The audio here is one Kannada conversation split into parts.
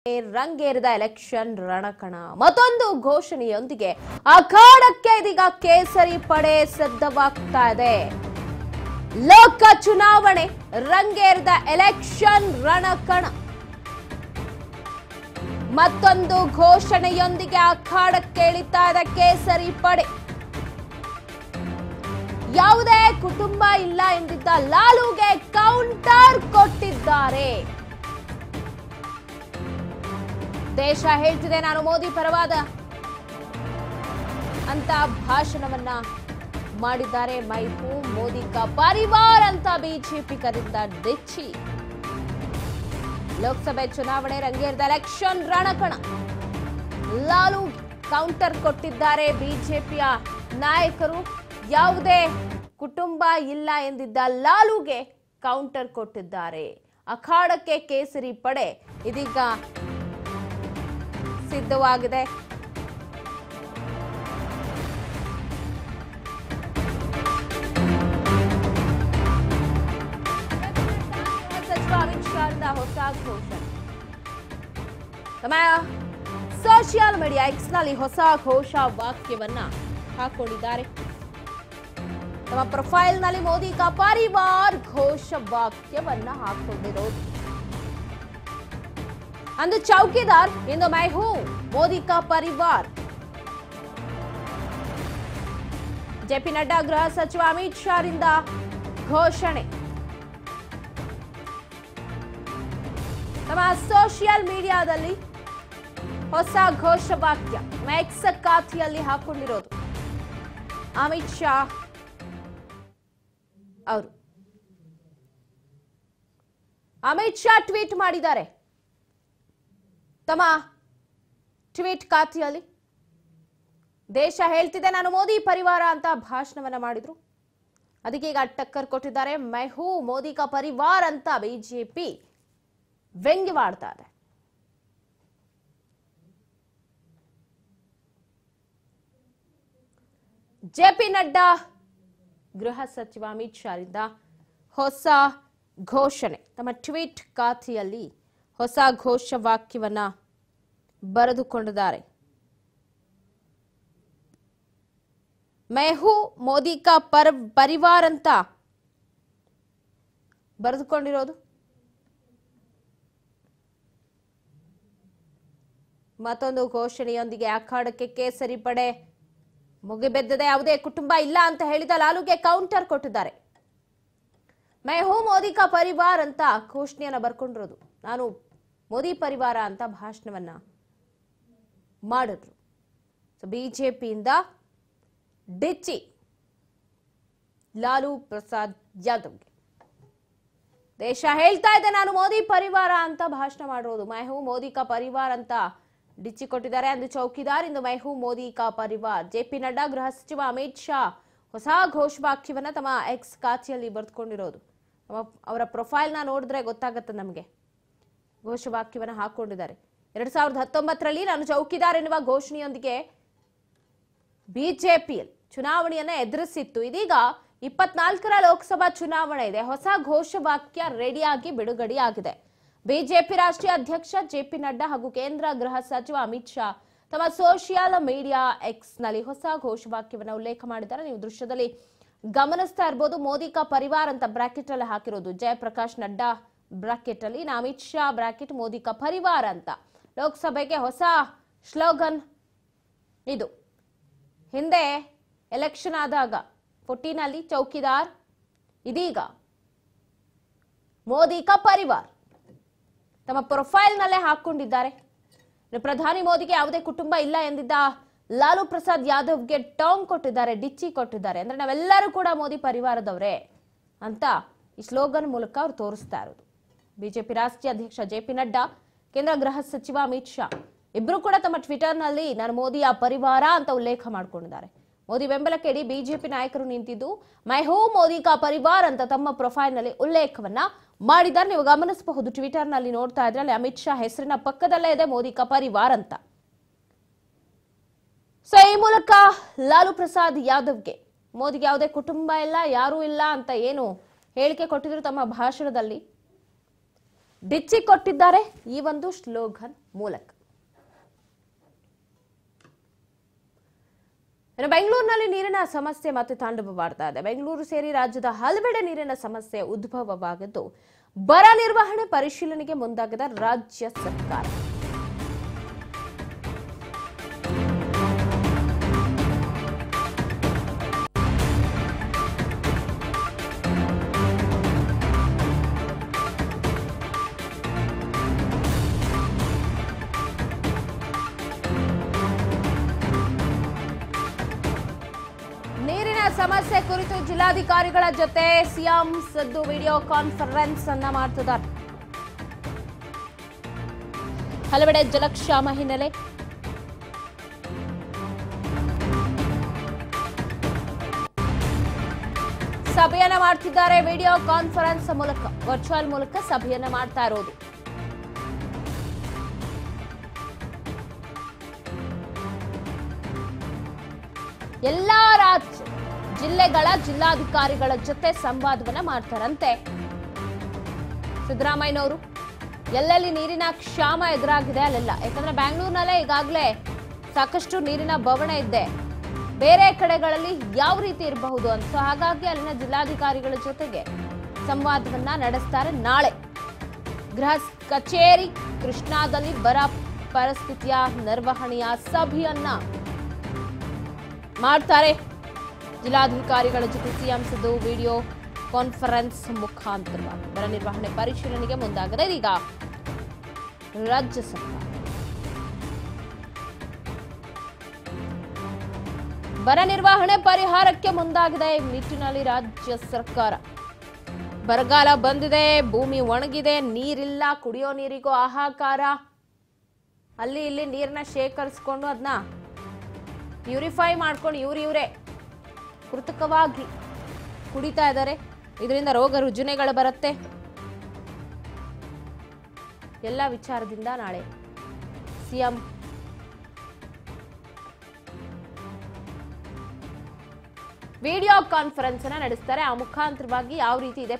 ರಂಗೇರಿದ ಎಲೆಕ್ಷನ್ ರಣಕಣ ಮತ್ತೊಂದು ಘೋಷಣೆಯೊಂದಿಗೆ ಅಖಾಡಕ್ಕೆ ಇದೀಗ ಕೇಸರಿ ಪಡೆ ಸಿದ್ಧವಾಗ್ತಾ ಇದೆ. ಲೋಕ ಚುನಾವಣೆ ರಂಗೇರಿದ ಎಲೆಕ್ಷನ್ ರಣಕಣ ಮತ್ತೊಂದು ಘೋಷಣೆಯೊಂದಿಗೆ ಅಖಾಡಕ್ಕೆ ಇಳಿತಾ ಇದೆ ಕೇಸರಿ ಪಡೆ. ಯಾವುದೇ ಕುಟುಂಬ ಇಲ್ಲ ಎಂದಿದ್ದ ಲಾಲುಗೆ ಕೌಂಟರ್ ಕೊಟ್ಟಿದ್ದಾರೆ. ದೇಶ ಹೇಳ್ತಿದೆ ನಾನು ಮೋದಿ ಪರವಾದ ಅಂತ ಭಾಷಣವನ್ನ ಮಾಡಿದ್ದಾರೆ. ಮೈ ಹೂ ಮೋದಿ ಕಾ ಪರಿವಾರ ಅಂತ ಬಿಜೆಪಿ ಕರೆದ ಡಿಚ್ಚಿ. ಲೋಕಸಭೆ ಚುನಾವಣೆ ರಂಗೇರಿದ ಎಲೆಕ್ಷನ್ ರಣಕಣ. ಲಾಲು ಕೌಂಟರ್ ಕೊಟ್ಟಿದ್ದಾರೆ ಬಿಜೆಪಿಯ ನಾಯಕರು. ಯಾವುದೇ ಕುಟುಂಬ ಇಲ್ಲ ಎಂದಿದ್ದ ಲಾಲುಗೆ ಕೌಂಟರ್ ಕೊಟ್ಟಿದ್ದಾರೆ. ಅಖಾಡಕ್ಕೆ ಕೇಸರಿ ಪಡೆ ಇದೀಗ ಸಿದ್ಧವಾಗಿದೆ. ಸಚಿವ ಅಮಿತ್ ಶಾ ಹೊಸ ಘೋಷಣೆ. ತಮ್ಮ ಸೋಷಿಯಲ್ ಮೀಡಿಯಾ ಎಕ್ಸ್ ನಲ್ಲಿ ಹೊಸ ಘೋಷ ವಾಕ್ಯವನ್ನ ಹಾಕೊಂಡಿದ್ದಾರೆ. ತಮ್ಮ ಪ್ರೊಫೈಲ್ ನಲ್ಲಿ ಮೋದಿ ಕಾ ಪರಿವಾರ್ ಘೋಷ ವಾಕ್ಯವನ್ನ ಹಾಕೊಂಡಿರೋದು. ಅಂದು ಚೌಕಿದಾರ್, ಇಂದು ಮೈ ಹೂ ಮೋದಿ ಕಾ ಪರಿವಾರ್. ಜೆಪಿ ನಡ್ಡಾ ಗೃಹ ಸಚಿವ ಅಮಿತ್ ಶಾ ರಿಂದ ಘೋಷಣೆ. ತಮ್ಮ ಸೋಷಿಯಲ್ ಮೀಡಿಯಾದಲ್ಲಿ ಹೊಸ ಘೋಷವಾಕ್ಯ ಎಕ್ಸ್ ಖಾತೆಯಲ್ಲಿ ಹಾಕೊಂಡಿರೋದು ಅಮಿತ್ ಶಾ ಅವರು. ಅಮಿತ್ ಶಾ ಟ್ವೀಟ್ ಮಾಡಿದ್ದಾರೆ. ತಮ್ಮ ಟ್ವೀಟ್ ಖಾತೆಯಲ್ಲಿ ದೇಶ ಹೇಳ್ತಿದೆ ನಾನು ಮೋದಿ ಪರಿವಾರ ಅಂತ ಭಾಷಣವನ್ನ ಮಾಡಿದ್ರು. ಅದಕ್ಕೆ ಈಗ ಟಕ್ಕರ್ ಕೊಟ್ಟಿದ್ದಾರೆ. ಮೈ ಹೂ ಮೋದಿ ಕಾ ಪರಿವಾರ್ ಅಂತ ಬಿಜೆಪಿ ವ್ಯಂಗ್ಯವಾಡ್ತಾ ಇದೆ. ಜೆಪಿ ನಡ್ಡಾ ಗೃಹ ಸಚಿವ ಅಮಿತ್ ಶಾ ರಿಂದ ಹೊಸ ಘೋಷಣೆ. ತಮ್ಮ ಟ್ವೀಟ್ ಖಾತೆಯಲ್ಲಿ ಹೊಸ ಘೋಷವಾಕ್ಯವನ್ನ ಬರೆದುಕೊಂಡಿದ್ದಾರೆ. ಮೈ ಹೂ ಮೋದಿ ಕಾ ಪರಿವಾರ್ ಅಂತ ಬರೆದುಕೊಂಡಿರೋದು. ಮತ್ತೊಂದು ಘೋಷಣೆಯೊಂದಿಗೆ ಅಖಾಡಕ್ಕೆ ಕೇಸರಿ ಪಡೆ ಮುಗಿಬೆದ್ದದೆ. ಯಾವುದೇ ಕುಟುಂಬ ಇಲ್ಲ ಅಂತ ಹೇಳಿದ ಲಾಲುಗೆ ಕೌಂಟರ್ ಕೊಟ್ಟಿದ್ದಾರೆ. ಮೈ ಹೂ ಮೋದಿ ಕಾ ಪರಿವಾರ್ ಅಂತ ಘೋಷಣೆಯನ್ನ ಬರ್ಕೊಂಡಿರೋದು. ನಾನು ಮೋದಿ ಪರಿವಾರ ಅಂತ ಭಾಷಣವನ್ನ ಮಾಡಿದ್ರು. ಬಿಜೆಪಿಯಿಂದ ಡಿಚ್ಚಿ ಲಾಲು ಪ್ರಸಾದ್ ಯಾದವ್ಗೆ. ದೇಶ ಹೇಳ್ತಾ ಇದೆ ನಾನು ಮೋದಿ ಪರಿವಾರ ಅಂತ ಭಾಷಣ ಮಾಡಿರೋದು. ಮೈ ಹೂ ಮೋದಿ ಕಾ ಪರಿವಾರ್ ಅಂತ ಡಿಚ್ಚಿ ಕೊಟ್ಟಿದ್ದಾರೆ. ಅಂದು ಚೌಕಿದಾರ್, ಇಂದು ಮೈ ಹೂ ಮೋದಿ ಕಾ ಪರಿವಾರ್. ಜೆಪಿ ನಡ್ಡಾ ಗೃಹ ಸಚಿವ ಅಮಿತ್ ಶಾ ಹೊಸ ಘೋಷವಾಕ್ಯವನ್ನ ತಮ್ಮ ಎಕ್ಸ್ ಖಾತೆಯಲ್ಲಿ ಬರೆದುಕೊಂಡಿರೋದು. ಅವರ ಪ್ರೊಫೈಲ್ ನ ನೋಡಿದ್ರೆ ಗೊತ್ತಾಗತ್ತೆ ನಮಗೆ. ಘೋಷವಾಕ್ಯವನ್ನ ಹಾಕೊಂಡಿದ್ದಾರೆ. 2019ರಲ್ಲಿ ನಾನು ಚೌಕಿದಾರ್ ಎನ್ನುವ ಘೋಷಣೆಯೊಂದಿಗೆ ಬಿಜೆಪಿಯಲ್ಲಿ ಚುನಾವಣೆಯನ್ನ ಎದುರಿಸಿತ್ತು. ಇದೀಗ 24ರ ಲೋಕಸಭಾ ಚುನಾವಣೆ ಇದೆ. ಹೊಸ ಘೋಷವಾಕ್ಯ ರೆಡಿಯಾಗಿ ಬಿಡುಗಡೆಯಾಗಿದೆ. ಬಿಜೆಪಿ ರಾಷ್ಟ್ರೀಯ ಅಧ್ಯಕ್ಷ ಜೆಪಿ ನಡ್ಡಾ ಹಾಗೂ ಕೇಂದ್ರ ಗೃಹ ಸಚಿವ ಅಮಿತ್ ಶಾ ತಮ್ಮ ಸೋಷಿಯಲ್ ಮೀಡಿಯಾ ಎಕ್ಸ್ ನಲ್ಲಿ ಹೊಸ ಘೋಷವಾಕ್ಯವನ್ನ ಉಲ್ಲೇಖ ಮಾಡಿದ್ದಾರೆ. ನೀವು ದೃಶ್ಯದಲ್ಲಿ ಗಮನಿಸ್ತಾ ಇರಬಹುದು. ಮೋದಿ ಕಾ ಪರಿವಾರ್ ಅಂತ ಬ್ರಾಕೆಟ್ ಅಲ್ಲಿ ಹಾಕಿರೋದು ಜಯಪ್ರಕಾಶ್ ನಡ್ಡಾ ಬ್ರಾಕೆಟ್ ಅಲ್ಲಿ, ಅಮಿತ್ ಶಾ ಬ್ರಾಕೆಟ್ ಮೋದಿ ಕಾ ಪರಿವಾರ್ ಅಂತ. ಲೋಕಸಭೆಗೆ ಹೊಸ ಸ್ಲೋಗನ್ ಇದು. ಹಿಂದೆ ಎಲೆಕ್ಷನ್ ಆದಾಗ 14 ಅಲ್ಲಿ ಚೌಕಿದಾರ್, ಇದೀಗ ಮೋದಿ ಕಾ ಪರಿವಾರ್ ತಮ್ಮ ಪ್ರೊಫೈಲ್ ನಲ್ಲೇ ಹಾಕೊಂಡಿದ್ದಾರೆ. ಪ್ರಧಾನಿ ಮೋದಿಗೆ ಯಾವುದೇ ಕುಟುಂಬ ಇಲ್ಲ ಎಂದಿದ್ದ ಲಾಲು ಪ್ರಸಾದ್ ಯಾದವ್ಗೆ ಟಾಂಗ್ ಕೊಟ್ಟಿದ್ದಾರೆ, ಡಿಚ್ಚಿ ಕೊಟ್ಟಿದ್ದಾರೆ. ಅಂದ್ರೆ ನಾವೆಲ್ಲರೂ ಕೂಡ ಮೋದಿ ಪರಿವಾರದವರೇ ಅಂತ ಈ ಸ್ಲೋಗನ್ ಮೂಲಕ ಅವ್ರು ತೋರಿಸ್ತಾ ಇರೋದು. ಬಿಜೆಪಿ ರಾಷ್ಟ್ರೀಯ ಅಧ್ಯಕ್ಷ ಜೆಪಿ ನಡ್ಡಾ, ಕೇಂದ್ರ ಗೃಹ ಸಚಿವ ಅಮಿತ್ ಶಾ ಇಬ್ರು ಕೂಡ ತಮ್ಮ ಟ್ವಿಟರ್ ನಲ್ಲಿ ನಾನು ಮೋದಿಯ ಪರಿವಾರ ಅಂತ ಉಲ್ಲೇಖ ಮಾಡಿಕೊಂಡಿದ್ದಾರೆ. ಮೋದಿ ಬೆಂಬಲಕ್ಕೆ ಇಡೀ ಬಿಜೆಪಿ ನಾಯಕರು ನಿಂತಿದ್ದು ಮೈ ಹೂ ಮೋದಿ ಕಾ ಪರಿವಾರ್ ಅಂತ ತಮ್ಮ ಪ್ರೊಫೈಲ್ ನಲ್ಲಿ ಉಲ್ಲೇಖವನ್ನ ಮಾಡಿದ್ದಾರೆ. ನೀವು ಗಮನಿಸಬಹುದು, ಟ್ವಿಟರ್ ನಲ್ಲಿ ನೋಡ್ತಾ ಇದ್ರೆ ಅಲ್ಲಿ ಅಮಿತ್ ಶಾ ಹೆಸರಿನ ಪಕ್ಕದಲ್ಲೇ ಇದೆ ಮೋದಿ ಕಾ ಪರಿವಾರ್ ಅಂತ. ಸೊ ಈ ಮೂಲಕ ಲಾಲು ಪ್ರಸಾದ್ ಯಾದವ್ಗೆ ಮೋದಿಗೆ ಯಾವುದೇ ಕುಟುಂಬ ಇಲ್ಲ, ಯಾರೂ ಇಲ್ಲ ಅಂತ ಏನು ಹೇಳಿಕೆ ಕೊಟ್ಟಿದ್ರು ತಮ್ಮ ಭಾಷಣದಲ್ಲಿ ಡಿಚ್ಚಿ ಕೊಟ್ಟಿದ್ದಾರೆ ಈ ಒಂದು ಸ್ಲೋಗನ್ ಮೂಲಕ. ಬೆಂಗಳೂರಿನಲ್ಲಿ ನೀರಿನ ಸಮಸ್ಯೆ ಮತ್ತೆ ತಾಂಡವವಾಡ್ತಾ ಇದೆ. ಬೆಂಗಳೂರು ಸೇರಿ ರಾಜ್ಯದ ಹಲವೆಡೆ ನೀರಿನ ಸಮಸ್ಯೆ ಉದ್ಭವವಾಗಿದ್ದು ಬರ ನಿರ್ವಹಣೆ ಪರಿಶೀಲನೆಗೆ ಮುಂದಾಗಿದೆ ರಾಜ್ಯ ಸರ್ಕಾರ. ಸಮಸ್ಯೆ ಕುರಿತು ಜಿಲ್ಲಾಧಿಕಾರಿಗಳ ಜೊತೆ ಸಿಎಂ ಸಿದ್ದು ವಿಡಿಯೋ ಕಾನ್ಫರೆನ್ಸ್ ಅನ್ನ ಮಾಡ್ತಿದ್ದಾರೆ. ಹಲವೆಡೆ ಜಲಕ್ಷಾಮ ಹಿನ್ನೆಲೆ ಸಭೆಯನ್ನ ಮಾಡ್ತಿದ್ದಾರೆ. ವಿಡಿಯೋ ಕಾನ್ಫರೆನ್ಸ್ ಮೂಲಕ, ವರ್ಚುವಲ್ ಮೂಲಕ ಸಭೆಯನ್ನ ಮಾಡ್ತಾ ಇರೋದು. ಎಲ್ಲಾ ಜಿಲ್ಲೆಗಳ ಜಿಲ್ಲಾಧಿಕಾರಿಗಳ ಜೊತೆ ಸಂವಾದವನ್ನ ಮಾಡ್ತಾರಂತೆ ಸಿದ್ದರಾಮಯ್ಯನವರು. ಎಲ್ಲೆಲ್ಲಿ ನೀರಿನ ಕ್ಷಾಮ ಎದುರಾಗಿದೆ ಅಲ್ಲೆಲ್ಲ, ಯಾಕಂದ್ರೆ ಬೆಂಗಳೂರಿನಲ್ಲೇ ಈಗಾಗಲೇ ಸಾಕಷ್ಟು ನೀರಿನ ಬವಣೆ ಇದೆ, ಬೇರೆ ಕಡೆಗಳಲ್ಲಿ ಯಾವ ರೀತಿ ಇರಬಹುದು ಅಂತ. ಹಾಗಾಗಿ ಅಲ್ಲಿನ ಜಿಲ್ಲಾಧಿಕಾರಿಗಳ ಜೊತೆಗೆ ಸಂವಾದವನ್ನ ನಡೆಸ್ತಾರೆ. ನಾಳೆ ಗೃಹ ಕಚೇರಿ ಕೃಷ್ಣಾದಲ್ಲಿ ಬರ ಪರಿಸ್ಥಿತಿಯ ನಿರ್ವಹಣೆಯ ಸಭೆಯನ್ನ ಮಾಡ್ತಾರೆ. ಜಿಲ್ಲಾಧಿಕಾರಿಗಳ ಜೊತೆ ಸಿಎಂ ಸಿದ್ದು ವಿಡಿಯೋ ಕಾನ್ಫರೆನ್ಸ್ ಮುಖಾಂತರವಾಗಿ ಬರ ನಿರ್ವಹಣೆ ಪರಿಶೀಲನೆಗೆ ಮುಂದಾಗಿದೆ ಈಗ ರಾಜ್ಯ ಸರ್ಕಾರ. ಬರ ನಿರ್ವಹಣೆ ಪರಿಹಾರಕ್ಕೆ ಮುಂದಾಗಿದೆ ಈ ನಿಟ್ಟಿನಲ್ಲಿ ರಾಜ್ಯ ಸರ್ಕಾರ. ಬರಗಾಲ ಬಂದಿದೆ, ಭೂಮಿ ಒಣಗಿದೆ, ನೀರಿಲ್ಲ, ಕುಡಿಯೋ ನೀರಿಗೂ ಹಾಹಾಕಾರ. ಅಲ್ಲಿ ಇಲ್ಲಿ ನೀರನ್ನ ಶೇಖರಿಸಿಕೊಂಡು ಅದನ್ನ ಪ್ಯೂರಿಫೈ ಮಾಡ್ಕೊಂಡು ಇವರೇ ಕೃತಕವಾಗಿ ಕುಡಿತಾ ಇದ್ದಾರೆ. ಇದರಿಂದ ರೋಗ ರುಜಿನಗಳು ಬರುತ್ತೆ. ಎಲ್ಲ ವಿಚಾರದಿಂದ ನಾಳೆ ಸಿಎಂ ವಿಡಿಯೋ ಕಾನ್ಫರೆನ್ಸ್ ಅನ್ನ ನಡೆಸ್ತಾರೆ. ಆ ಮುಖಾಂತರವಾಗಿ ಯಾವ ರೀತಿ ಇದೆ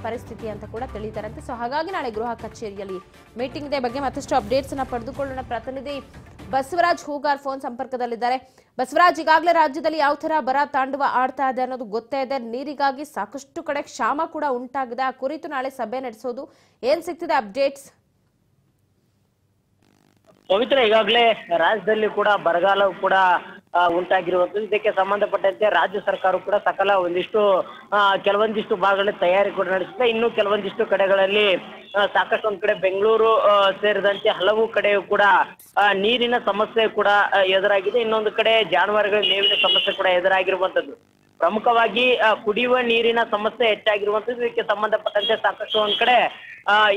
ಪರಿಸ್ಥಿತಿ ಅಂತ ಕೂಡ ತಿಳಿತಾರಂತೆ. ಸೊ ಹಾಗಾಗಿ ನಾಳೆ ಗೃಹ ಕಚೇರಿಯಲ್ಲಿ ಮೀಟಿಂಗ್ ಇದೆ. ಬಗ್ಗೆ ಮತ್ತಷ್ಟು ಅಪ್ಡೇಟ್ಸ್ ಅನ್ನ ಪಡೆದುಕೊಳ್ಳೋಣ. ಪ್ರತಿನಿಧಿ ಬಸವರಾಜ್ ಹೂಗಾರ್ ಫೋನ್ ಸಂಪರ್ಕದಲ್ಲಿದ್ದಾರೆ. ಬಸವರಾಜ್, ಈಗಾಗಲೇ ರಾಜ್ಯದಲ್ಲಿ ಯಾವ ತರ ಬರ ತಾಂಡವ ಆಡ್ತಾ ಇದೆ ಅನ್ನೋದು ಗೊತ್ತೇ ಇದೆ. ನೀರಿಗಾಗಿ ಸಾಕಷ್ಟು ಕಡೆ ಕ್ಷಾಮ ಕೂಡ ಉಂಟಾಗಿದೆ. ಆ ಕುರಿತು ನಾಳೆ ಸಭೆ ನಡೆಸೋದು, ಏನ್ ಸಿಗ್ತಿದೆ ಅಪ್ಡೇಟ್ಸ್? ಪವಿತ್ರ, ಈಗಾಗಲೇ ರಾಜ್ಯದಲ್ಲಿ ಕೂಡ ಬರಗಾಲ ಕೂಡ ಉಂಟಾಗಿರುವಂತದ್ದು. ಇದಕ್ಕೆ ಸಂಬಂಧಪಟ್ಟಂತೆ ರಾಜ್ಯ ಸರ್ಕಾರ ಕೂಡ ಸಕಲ ಕೆಲವೊಂದಿಷ್ಟು ಭಾಗಗಳಲ್ಲಿ ತಯಾರಿ ಕೂಡ ನಡೆಸಿದೆ. ಇನ್ನು ಕೆಲವೊಂದಿಷ್ಟು ಕಡೆಗಳಲ್ಲಿ ಸಾಕಷ್ಟು ಒಂದ್ ಕಡೆ ಬೆಂಗಳೂರು ಸೇರಿದಂತೆ ಹಲವು ಕಡೆಯೂ ಕೂಡ ನೀರಿನ ಸಮಸ್ಯೆ ಕೂಡ ಎದುರಾಗಿದೆ. ಇನ್ನೊಂದು ಕಡೆ ಜಾನುವಾರುಗಳ ಮೇವಿನ ಸಮಸ್ಯೆ ಕೂಡ ಎದುರಾಗಿರುವಂತದ್ದು. ಪ್ರಮುಖವಾಗಿ ಕುಡಿಯುವ ನೀರಿನ ಸಮಸ್ಯೆ ಹೆಚ್ಚಾಗಿರುವಂತದ್ದು. ಇದಕ್ಕೆ ಸಂಬಂಧಪಟ್ಟಂತೆ ಸಾಕಷ್ಟು ಒಂದ್ ಕಡೆ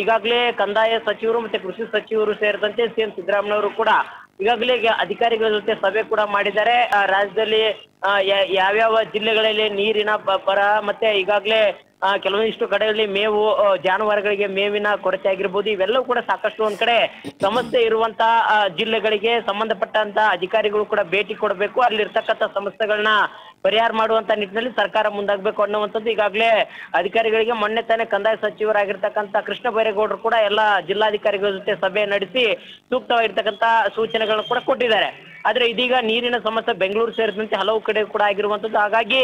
ಈಗಾಗಲೇ ಕಂದಾಯ ಸಚಿವರು ಮತ್ತೆ ಕೃಷಿ ಸಚಿವರು ಸೇರಿದಂತೆ ಸಿಎಂ ಸಿದ್ದರಾಮಯ್ಯವರು ಕೂಡ ಈಗಾಗಲೇ ಅಧಿಕಾರಿಗಳ ಜೊತೆ ಸಭೆ ಕೂಡ ಮಾಡಿದ್ದಾರೆ. ರಾಜ್ಯದಲ್ಲಿ ಯಾವ್ಯಾವ ಜಿಲ್ಲೆಗಳಲ್ಲಿ ನೀರಿನ ಬರ ಮತ್ತೆ ಈಗಾಗಲೇ ಕೆಲವೊಂದಿಷ್ಟು ಕಡೆಗಳಲ್ಲಿ ಮೇವು, ಜಾನುವಾರುಗಳಿಗೆ ಮೇವಿನ ಕೊರತೆ ಆಗಿರ್ಬೋದು, ಇವೆಲ್ಲವೂ ಕೂಡ ಸಾಕಷ್ಟು ಒಂದ್ ಕಡೆ ಸಮಸ್ಯೆ ಇರುವಂತಹ ಜಿಲ್ಲೆಗಳಿಗೆ ಸಂಬಂಧಪಟ್ಟಂತ ಅಧಿಕಾರಿಗಳು ಕೂಡ ಭೇಟಿ ಕೊಡಬೇಕು. ಅಲ್ಲಿರ್ತಕ್ಕಂಥ ಸಮಸ್ಯೆಗಳನ್ನ ಪರಿಹಾರ ಮಾಡುವಂತ ನಿಟ್ಟಿನಲ್ಲಿ ಸರ್ಕಾರ ಮುಂದಾಗಬೇಕು ಅನ್ನುವಂಥದ್ದು ಈಗಾಗಲೇ ಅಧಿಕಾರಿಗಳಿಗೆ ಮೊನ್ನೆ ತಾನೇ ಕಂದಾಯ ಸಚಿವರಾಗಿರ್ತಕ್ಕಂಥ ಕೃಷ್ಣ ಬೈರೇಗೌಡರು ಕೂಡ ಎಲ್ಲ ಜಿಲ್ಲಾಧಿಕಾರಿಗಳ ಜೊತೆ ಸಭೆ ನಡೆಸಿ ಸೂಕ್ತವಾಗಿರ್ತಕ್ಕಂಥ ಸೂಚನೆಗಳನ್ನು ಕೂಡ ಕೊಟ್ಟಿದ್ದಾರೆ. ಆದ್ರೆ ಇದೀಗ ನೀರಿನ ಸಮಸ್ಯೆ ಬೆಂಗಳೂರು ಸೇರಿದಂತೆ ಹಲವು ಕಡೆ ಕೂಡ ಆಗಿರುವಂತದ್ದು. ಹಾಗಾಗಿ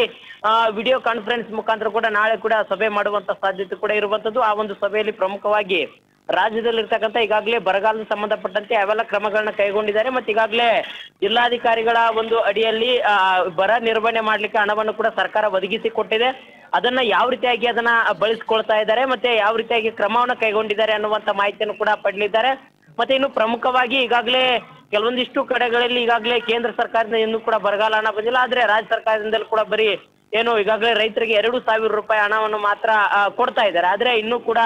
ವಿಡಿಯೋ ಕಾನ್ಫರೆನ್ಸ್ ಮುಖಾಂತರ ಕೂಡ ನಾಳೆ ಕೂಡ ಸಭೆ ಮಾಡುವಂತ ಸಾಧ್ಯತೆ ಕೂಡ ಇರುವಂತದ್ದು. ಆ ಒಂದು ಸಭೆಯಲ್ಲಿ ಪ್ರಮುಖವಾಗಿ ರಾಜ್ಯದಲ್ಲಿರ್ತಕ್ಕಂಥ ಈಗಾಗಲೇ ಬರಗಾಲದ ಸಂಬಂಧಪಟ್ಟಂತೆ ಅವೆಲ್ಲ ಕ್ರಮಗಳನ್ನ ಕೈಗೊಂಡಿದ್ದಾರೆ. ಮತ್ತೆ ಈಗಾಗಲೇ ಜಿಲ್ಲಾಧಿಕಾರಿಗಳ ಒಂದು ಅಡಿಯಲ್ಲಿ ಬರ ನಿರ್ವಹಣೆ ಮಾಡ್ಲಿಕ್ಕೆ ಹಣವನ್ನು ಕೂಡ ಸರ್ಕಾರ ಒದಗಿಸಿ ಕೊಟ್ಟಿದೆ. ಅದನ್ನ ಯಾವ ರೀತಿಯಾಗಿ ಅದನ್ನ ಬಳಸ್ಕೊಳ್ತಾ ಇದ್ದಾರೆ ಮತ್ತೆ ಯಾವ ರೀತಿಯಾಗಿ ಕ್ರಮವನ್ನ ಕೈಗೊಂಡಿದ್ದಾರೆ ಅನ್ನುವಂತ ಮಾಹಿತಿಯನ್ನು ಕೂಡ ಪಡೆದಿದ್ದಾರೆ. ಮತ್ತೆ ಇನ್ನು ಪ್ರಮುಖವಾಗಿ ಈಗಾಗಲೇ ಕೆಲವೊಂದಿಷ್ಟು ಕಡೆಗಳಲ್ಲಿ ಈಗಾಗಲೇ ಕೇಂದ್ರ ಸರ್ಕಾರದಿಂದ ಇನ್ನೂ ಕೂಡ ಬರಗಾಲ ಹಣ ಬಂದಿಲ್ಲ. ಆದ್ರೆ ರಾಜ್ಯ ಸರ್ಕಾರದಿಂದಲೂ ಕೂಡ ಬರೀ ಈಗಾಗಲೇ ರೈತರಿಗೆ 2,000 ರೂಪಾಯಿ ಹಣವನ್ನು ಮಾತ್ರ ಕೊಡ್ತಾ ಇದ್ದಾರೆ. ಆದ್ರೆ ಇನ್ನೂ ಕೂಡ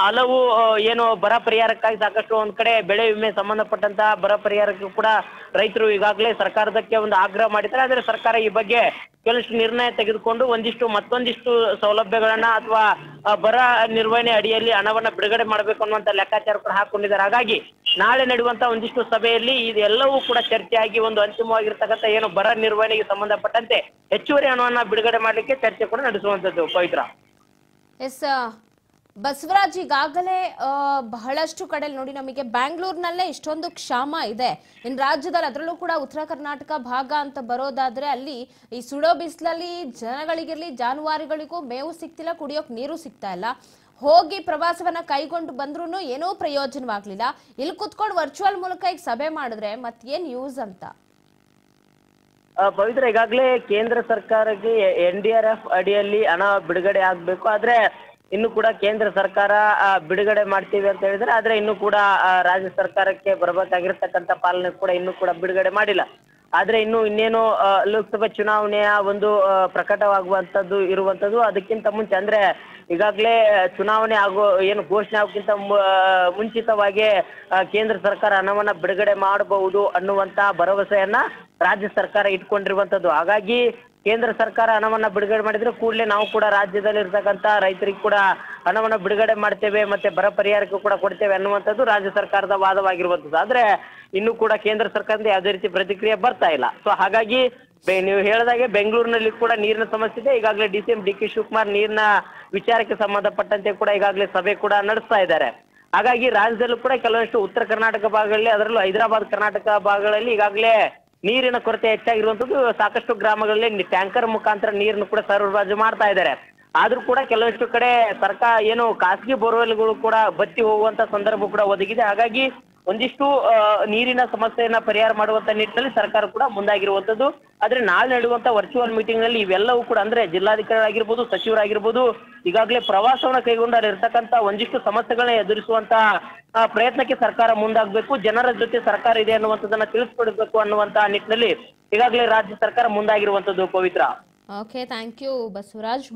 ಹಲವು ಬರ ಪರಿಹಾರಕ್ಕಾಗಿ ಸಾಕಷ್ಟು ಒಂದ್ ಕಡೆ ಬೆಳೆ ವಿಮೆ ಸಂಬಂಧಪಟ್ಟಂತ ಬರ ಪರಿಹಾರಕ್ಕೂ ಕೂಡ ರೈತರು ಈಗಾಗಲೇ ಸರ್ಕಾರದಕ್ಕೆ ಒಂದು ಆಗ್ರಹ ಮಾಡಿದ್ದಾರೆ. ಆದ್ರೆ ಸರ್ಕಾರ ಈ ಬಗ್ಗೆ ಕೆಲವಷ್ಟು ನಿರ್ಣಯ ತೆಗೆದುಕೊಂಡು ಮತ್ತೊಂದಿಷ್ಟು ಸೌಲಭ್ಯಗಳನ್ನ ಅಥವಾ ಬರ ನಿರ್ವಹಣೆ ಅಡಿಯಲ್ಲಿ ಹಣವನ್ನ ಬಿಡುಗಡೆ ಮಾಡಬೇಕು ಅನ್ನುವಂತ ಲೆಕ್ಕಾಚಾರ ಕೂಡ ಹಾಕೊಂಡಿದ್ದಾರೆ. ಹಾಗಾಗಿ ನಾಳೆ ನಡೆಯುವಂತ ಒಂದಿಷ್ಟು ಸಭೆಯಲ್ಲಿ ಇದೆಲ್ಲವೂ ಕೂಡ ಚರ್ಚೆಯಾಗಿ ಒಂದು ಅಂತಿಮವಾಗಿರ್ತಕ್ಕಂಥ ಬರ ನಿರ್ವಹಣೆಗೆ ಸಂಬಂಧಪಟ್ಟಂತೆ ಹೆಚ್ಚುವರಿ ಹಣವನ್ನ ಬಿಡುಗಡೆ ಮಾಡ್ಲಿಕ್ಕೆ ಚರ್ಚೆ ಕೂಡ ನಡೆಸುವಂತದ್ದು. ಪವಿತ್ರ, ಎಸ್ ಬಸವರಾಜ್, ಈಗಾಗಲೇ ಬಹಳಷ್ಟು ಕಡೆ ನೋಡಿ ನಮಗೆ ಬ್ಯಾಂಗ್ಳೂರ್ನಲ್ಲೇ ಇಷ್ಟೊಂದು ಕ್ಷಾಮ ಇದೆ. ಇನ್ನು ರಾಜ್ಯದಲ್ಲಿ ಅದರಲ್ಲೂ ಕೂಡ ಉತ್ತರ ಕರ್ನಾಟಕ ಭಾಗ ಅಂತ ಬರೋದಾದ್ರೆ ಅಲ್ಲಿ ಈ ಸುಡೋ ಬಿಸಿಲಲ್ಲಿ ಜನಗಳಿಗಿರ್ಲಿ ಜಾನುವಾರುಗಳಿಗೂ ಮೇವು ಸಿಗ್ತಿಲ್ಲ, ಕುಡಿಯೋಕ್ ನೀರು ಸಿಗ್ತಾ ಇಲ್ಲ. ಹೋಗಿ ಪ್ರವಾಸವನ್ನ ಕೈಗೊಂಡು ಬಂದ್ರೂ ಏನೂ ಪ್ರಯೋಜನವಾಗ್ಲಿಲ್ಲ. ಇಲ್ಲಿ ಕುತ್ಕೊಂಡು ವರ್ಚುವಲ್ ಮೂಲಕ ಈಗ ಸಭೆ ಮಾಡಿದ್ರೆ ಮತ್ತೇನ್ ಯೂಸ್ ಅಂತ? ಪವಿತ್ರ, ಈಗಾಗಲೇ ಕೇಂದ್ರ ಸರ್ಕಾರಕ್ಕೆ NDRF ಅಡಿಯಲ್ಲಿ ಹಣ ಬಿಡುಗಡೆ ಆಗ್ಬೇಕು. ಆದ್ರೆ ಇನ್ನು ಕೂಡ ಕೇಂದ್ರ ಸರ್ಕಾರ ಬಿಡುಗಡೆ ಮಾಡ್ತೀವಿ ಅಂತ ಹೇಳಿದ್ರೆ, ಆದ್ರೆ ಇನ್ನು ಕೂಡ ರಾಜ್ಯ ಸರ್ಕಾರಕ್ಕೆ ಬರಬೇಕಾಗಿರ್ತಕ್ಕಂಥ ಪಾಲನೆ ಕೂಡ ಇನ್ನು ಕೂಡ ಬಿಡುಗಡೆ ಮಾಡಿಲ್ಲ. ಆದ್ರೆ ಇನ್ನೇನು ಲೋಕಸಭಾ ಚುನಾವಣೆಯ ಒಂದು ಪ್ರಕಟವಾಗುವಂತದ್ದು ಇರುವಂತದ್ದು. ಅದಕ್ಕಿಂತ ಮುಂಚೆ ಅಂದ್ರೆ ಈಗಾಗಲೇ ಚುನಾವಣೆ ಏನು ಘೋಷಣೆ ಆಗೋಕ್ಕಿಂತ ಮುಂಚಿತವಾಗಿ ಕೇಂದ್ರ ಸರ್ಕಾರ ಹಣವನ್ನ ಬಿಡುಗಡೆ ಮಾಡಬಹುದು ಅನ್ನುವಂತ ಭರವಸೆಯನ್ನ ರಾಜ್ಯ ಸರ್ಕಾರ ಇಟ್ಕೊಂಡಿರುವಂತದ್ದು. ಹಾಗಾಗಿ ಕೇಂದ್ರ ಸರ್ಕಾರ ಹಣವನ್ನ ಬಿಡುಗಡೆ ಮಾಡಿದ್ರೆ ಕೂಡಲೇ ನಾವು ಕೂಡ ರಾಜ್ಯದಲ್ಲಿ ಇರ್ತಕ್ಕಂಥ ರೈತರಿಗೆ ಕೂಡ ಹಣವನ್ನ ಬಿಡುಗಡೆ ಮಾಡ್ತೇವೆ, ಮತ್ತೆ ಬರ ಪರಿಹಾರಕ್ಕೂ ಕೂಡ ಕೊಡ್ತೇವೆ ಅನ್ನುವಂಥದ್ದು ರಾಜ್ಯ ಸರ್ಕಾರದ ವಾದವಾಗಿರುವಂಥದ್ದು. ಆದ್ರೆ ಇನ್ನು ಕೂಡ ಕೇಂದ್ರ ಸರ್ಕಾರದಿಂದ ಯಾವುದೇ ರೀತಿ ಪ್ರತಿಕ್ರಿಯೆ ಬರ್ತಾ ಇಲ್ಲ. ಸೊ ಹಾಗಾಗಿ ನೀವು ಹೇಳಿದಾಗೆ ಬೆಂಗಳೂರಿನಲ್ಲಿ ಕೂಡ ನೀರಿನ ಸಮಸ್ಯೆ ಇದೆ. ಈಗಾಗಲೇ DCM DK ಶಿವಕುಮಾರ್ ನೀರಿನ ವಿಚಾರಕ್ಕೆ ಸಂಬಂಧಪಟ್ಟಂತೆ ಕೂಡ ಈಗಾಗಲೇ ಸಭೆ ಕೂಡ ನಡೆಸ್ತಾ ಇದ್ದಾರೆ. ಹಾಗಾಗಿ ರಾಜ್ಯದಲ್ಲೂ ಕೂಡ ಕೆಲವಷ್ಟು ಉತ್ತರ ಕರ್ನಾಟಕ ಭಾಗಗಳಲ್ಲಿ, ಅದರಲ್ಲೂ ಹೈದರಾಬಾದ್ ಕರ್ನಾಟಕ ಭಾಗಗಳಲ್ಲಿ ಈಗಾಗಲೇ ನೀರಿನ ಕೊರತೆ ಹೆಚ್ಚಾಗಿರುವಂತದ್ದು. ಸಾಕಷ್ಟು ಗ್ರಾಮಗಳಲ್ಲಿ ಟ್ಯಾಂಕರ್ ಮುಖಾಂತರ ನೀರನ್ನು ಕೂಡ ಸರಬರಾಜು ಮಾಡ್ತಾ ಇದ್ದಾರೆ. ಆದ್ರೂ ಕೂಡ ಕೆಲವಷ್ಟು ಕಡೆ ಸರ್ಕಾರ ಏನು ಖಾಸಗಿ ಬೋರ್ವೆಲ್ಗಳು ಕೂಡ ಬತ್ತಿ ಹೋಗುವಂತ ಸಂದರ್ಭ ಕೂಡ ಒದಗಿದೆ. ಹಾಗಾಗಿ ಒಂದಿಷ್ಟು ನೀರಿನ ಸಮಸ್ಯೆಯನ್ನ ಪರಿಹಾರ ಮಾಡುವಂತ ನಿಟ್ಟಿನಲ್ಲಿ ಸರ್ಕಾರ ಕೂಡ ಮುಂದಾಗಿರುವಂತದ್ದು. ಆದ್ರೆ ನಾಳೆ ನಡೆಯುವಂತ ವರ್ಚುವಲ್ ಮೀಟಿಂಗ್ ನಲ್ಲಿ ಇವೆಲ್ಲವೂ ಕೂಡ ಅಂದ್ರೆ ಜಿಲ್ಲಾಧಿಕಾರಿ ಆಗಿರ್ಬೋದು, ಸಚಿವರಾಗಿರ್ಬೋದು ಈಗಾಗಲೇ ಪ್ರವಾಸವನ್ನ ಕೈಗೊಂಡು ಅಲ್ಲಿ ಇರ್ತಕ್ಕಂಥ ಒಂದಿಷ್ಟು ಸಮಸ್ಯೆಗಳನ್ನ ಎದುರಿಸುವಂತ ಪ್ರಯತ್ನಕ್ಕೆ ಸರ್ಕಾರ ಮುಂದಾಗಬೇಕು. ಜನರ ಜೊತೆ ಸರ್ಕಾರ ಇದೆ ಅನ್ನುವಂಥದ್ದನ್ನ ತಿಳಿಸ್ಕೊಡ್ಬೇಕು ಅನ್ನುವಂತ ನಿಟ್ಟಿನಲ್ಲಿ ಈಗಾಗಲೇ ರಾಜ್ಯ ಸರ್ಕಾರ ಮುಂದಾಗಿರುವಂತದ್ದು. Pavitra. Okay, thank you Basavaraj.